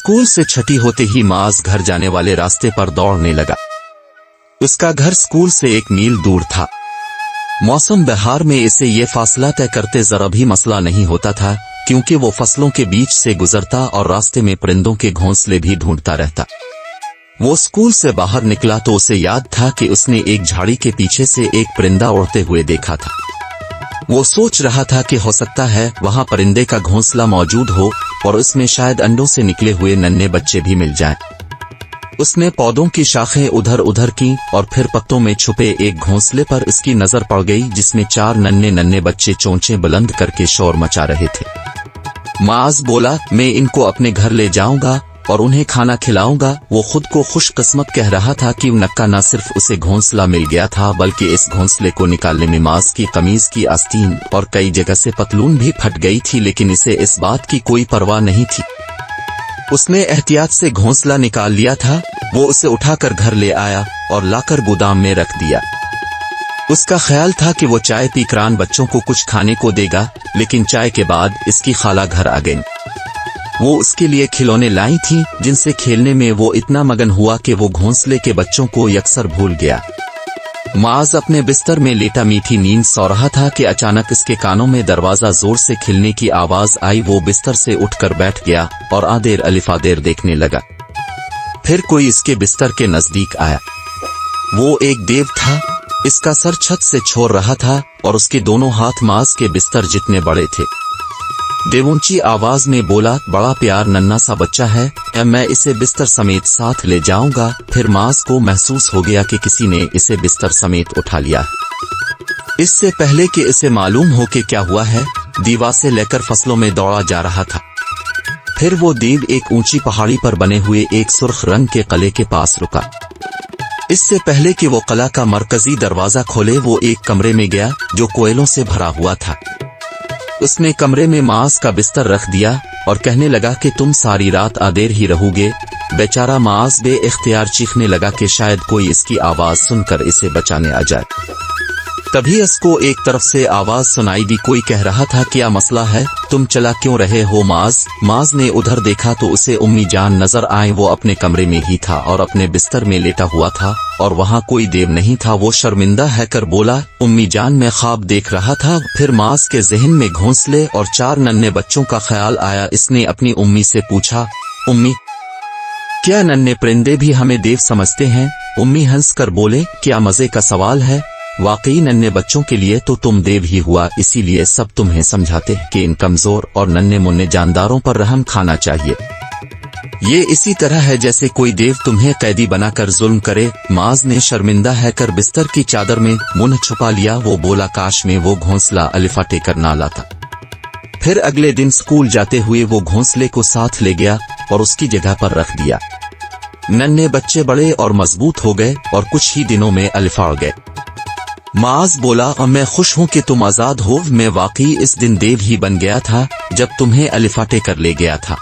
School से छुट्टी होते ही माज घर जाने वाले रास्ते पर दौड़ने लगा। उसका घर स्कूल से 1 मील दूर था। मौसम बहार में इसे ये फासला तय करते जरा भी मसला नहीं होता था, क्योंकि वो फसलों के बीच से गुजरता और रास्ते में परिंदों के घोंसले भी ढूंढता रहता। वो स्कूल से बाहर निकला तो उसे याद था कि उसने एक झाड़ी के पीछे से एक परिंदा उड़ते हुए देखा था। वो सोच रहा था कि हो सकता है वहां परिंदे का घोंसला मौजूद हो और उसमें शायद अंडों से निकले हुए नन्हे बच्चे भी मिल जाएं। उसने पौधों की शाखें उधर उधर की और फिर पत्तों में छुपे एक घोंसले पर उसकी नजर पड़ गई, जिसमें 4 नन्हे बच्चे चोंचे बुलंद करके शोर मचा रहे थे। माज बोला, मैं इनको अपने घर ले जाऊंगा और उन्हें खाना खिलाऊंगा। वो खुद को खुशकिस्मत कह रहा था कि नक्का न सिर्फ उसे घोंसला मिल गया था, बल्कि इस घोंसले को निकालने में माज की कमीज की आस्तीन और कई जगह से पतलून भी फट गई थी, लेकिन इसे इस बात की कोई परवाह नहीं थी। उसने एहतियात से घोंसला निकाल लिया था। वो उसे उठाकर घर ले आया और लाकर गोदाम में रख दिया। उसका ख्याल था कि वो चाय पीकर बच्चों को कुछ खाने को देगा, लेकिन चाय के बाद इसकी खाला घर आ गई। वो उसके लिए खिलौने लाई थी, जिनसे खेलने में वो इतना मगन हुआ कि वो घोंसले के बच्चों को यकसर भूल गया। माज अपने बिस्तर में लेटा मीठी नींद सो रहा था कि अचानक इसके कानों में दरवाजा जोर से खिलने की आवाज आई। वो बिस्तर से उठकर बैठ गया और आदेर अलिफादेर देखने लगा। फिर कोई इसके बिस्तर के नजदीक आया। वो एक देव था। इसका सर छत से छोड़ रहा था और उसके दोनों हाथ माज के बिस्तर जितने बड़े थे। देव ऊंची आवाज में बोला, बड़ा प्यार नन्हा सा बच्चा है, मैं इसे बिस्तर समेत साथ ले जाऊंगा। फिर माज को महसूस हो गया कि किसी ने इसे बिस्तर समेत उठा लिया। इससे पहले कि इसे मालूम हो कि क्या हुआ है, दीवा से लेकर फसलों में दौड़ा जा रहा था। फिर वो देव एक ऊंची पहाड़ी पर बने हुए एक सुर्ख रंग के किले के पास रुका। इससे पहले कि वो किला का मरकजी दरवाजा खोले, वो एक कमरे में गया जो कोयलों से भरा हुआ था। उसने कमरे में माज का बिस्तर रख दिया और कहने लगा कि तुम सारी रात आदेर ही रहोगे। बेचारा माज बेइख्तियार चीखने लगा कि शायद कोई इसकी आवाज सुनकर इसे बचाने आ जाए। तभी उसको एक तरफ से आवाज सुनाई दी। कोई कह रहा था, क्या मसला है, तुम चला क्यों रहे हो माज? माज ने उधर देखा तो उसे उम्मी जान नजर आए। वो अपने कमरे में ही था और अपने बिस्तर में लेटा हुआ था और वहां कोई देव नहीं था। वो शर्मिंदा है कर बोला, उम्मी जान मैं ख्वाब देख रहा था। फिर माज के जहन में घोंसले और 4 नन्हे बच्चों का ख्याल आया। इसने अपनी उम्मी से पूछा, उम्मी क्या नन्हे परिंदे भी हमें देव समझते हैं? उम्मी हंस कर बोले, क्या मजे का सवाल है, वाकई नन्हे बच्चों के लिए तो तुम देव ही हुआ, इसीलिए सब तुम्हें समझाते हैं कि इन कमजोर और नन्हे मुन्ने जानदारों पर रहम खाना चाहिए। ये इसी तरह है जैसे कोई देव तुम्हें कैदी बनाकर जुल्म करे। माज ने शर्मिंदा है कर बिस्तर की चादर में मुंह छुपा लिया। वो बोला, काश में वो घोंसला अलिफाटे कर ना लाता। फिर अगले दिन स्कूल जाते हुए वो घोंसले को साथ ले गया और उसकी जगह पर रख दिया। नन्हे बच्चे बड़े और मजबूत हो गए और कुछ ही दिनों में अलिफाड़ गए। माज बोला, मैं खुश हूं कि तुम आजाद हो। मैं वाकई इस दिन देव ही बन गया था जब तुम्हें अलिफाटे कर ले गया था।